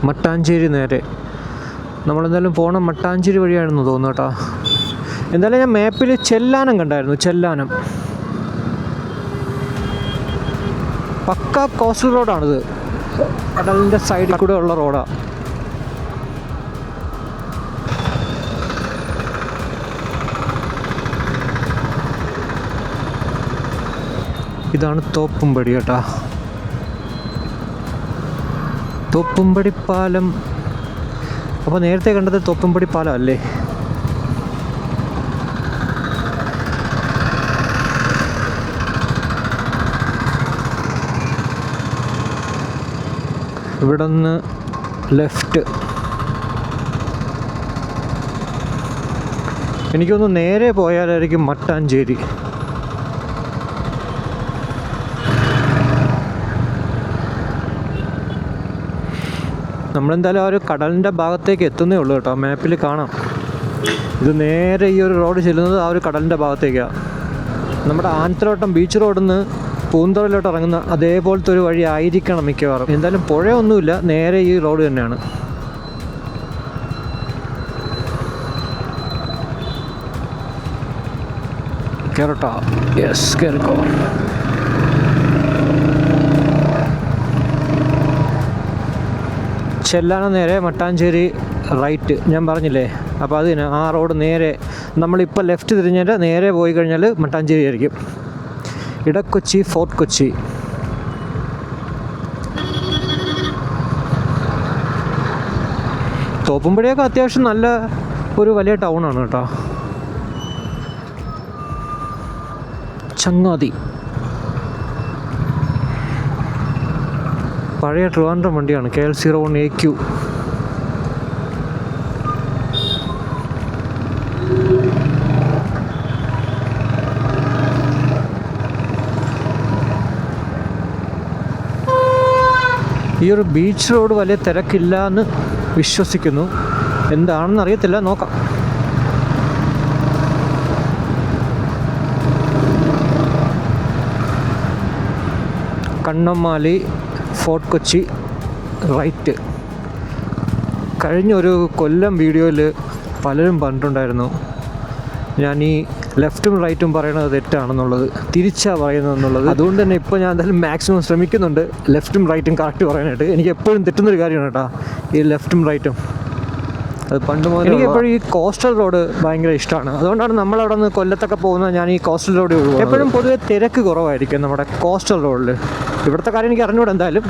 മട്ടാഞ്ചേരി നേരെ. നമ്മളെന്തായാലും പോകണം മട്ടാഞ്ചേരി വഴിയാണെന്ന് തോന്നുന്നു കേട്ടോ. എന്തായാലും ഞാൻ മാപ്പിൽ ചെല്ലാനം കണ്ടായിരുന്നു. ചെല്ലാനം പക്ക കോസ്റ്റൽ റോഡാണിത്. കടലിൻ്റെ സൈഡിൽ കൂടെ ഉള്ള റോഡാണ്. ഇതാണ് തോപ്പുംപടി കേട്ടോ. തോപ്പുംപടി പാലം. അപ്പോൾ നേരത്തെ കണ്ടത് തോപ്പുംപടി പാലം അല്ലേ? ഇവിടെ നിന്ന് ലെഫ്റ്റ്. എനിക്കൊന്ന് നേരെ പോയാലായിരിക്കും മട്ടാഞ്ചേരി. നമ്മളെന്തായാലും ആ ഒരു കടലിൻ്റെ ഭാഗത്തേക്ക് എത്തുന്നേ ഉള്ളൂ കേട്ടോ. മാപ്പിൽ കാണാം ഇത് നേരെ ഈ ഒരു റോഡ് ചെല്ലുന്നത് ആ ഒരു കടലിൻ്റെ ഭാഗത്തേക്കാണ്. നമ്മുടെ ആനത്തലോട്ടം ബീച്ച് റോഡിൽ നിന്ന് പൂന്തറയിലോട്ട് ഇറങ്ങുന്ന അതേപോലത്തെ ഒരു വഴി ആയിരിക്കണം മിക്കവാറും. എന്തായാലും പുഴയൊന്നുമില്ല, നേരെ ഈ റോഡ് തന്നെയാണ്. കേറട്ടോ. യെസ്, കേറിക്കോ. ചെല്ലാനം നേരെ, മട്ടാഞ്ചേരി റൈറ്റ്. ഞാൻ പറഞ്ഞില്ലേ, അപ്പോൾ അതിന് ആ റോഡ് നേരെ നമ്മളിപ്പോൾ ലെഫ്റ്റ് തിരിഞ്ഞാൽ നേരെ പോയി കഴിഞ്ഞാൽ മട്ടാഞ്ചേരി ആയിരിക്കും. ഇടക്കൊച്ചി, ഫോർട്ട് കൊച്ചി. തോപ്പുംപടിയൊക്കെ അത്യാവശ്യം നല്ല ഒരു വലിയ ടൗണാണ് കേട്ടോ. ചങ്ങാതി പഴയ ട്രിവാൻഡ്രം വണ്ടിയാണ്. KL01AQ. ഈ ഒരു ബീച്ച് റോഡ് വലിയ തിരക്കില്ല എന്ന് വിശ്വസിക്കുന്നു. എന്താണെന്ന് അറിയത്തില്ല, നോക്കാം. കണ്ണമ്മാലി, ഫോർട്ട് കൊച്ചി റൈറ്റ്. കഴിഞ്ഞൊരു കൊല്ലം വീഡിയോയിൽ പലരും പറഞ്ഞിട്ടുണ്ടായിരുന്നു ഞാൻ ഈ ലെഫ്റ്റും റൈറ്റും പറയണത് തെറ്റാണെന്നുള്ളത്, തിരിച്ചാണ് പറയുന്നതെന്നുള്ളത്. അതുകൊണ്ട് തന്നെ ഇപ്പോൾ ഞാൻ എന്തായാലും മാക്സിമം ശ്രമിക്കുന്നുണ്ട് ലെഫ്റ്റും റൈറ്റും കറക്റ്റ് പറയാനായിട്ട്. എനിക്ക് എപ്പോഴും തെറ്റുന്നൊരു കാര്യമാണ് കേട്ടോ ഈ ലെഫ്റ്റും റൈറ്റും. അത് പണ്ട് മുതൽ എനിക്കെപ്പോഴും ഈ കോസ്റ്റൽ റോഡ് ഭയങ്കര ഇഷ്ടമാണ്. അതുകൊണ്ടാണ് നമ്മളവിടെ നിന്ന് കൊല്ലത്തൊക്കെ പോകുന്നത് ഞാൻ ഈ കോസ്റ്റൽ റോഡ് ഒഴിവാക്കും. എപ്പോഴും പൊതുവെ തിരക്ക് കുറവായിരിക്കും നമ്മുടെ കോസ്റ്റൽ റോഡിൽ. ഇവിടുത്തെ കാര്യം എനിക്ക് അറിഞ്ഞൂടെ എന്തായാലും.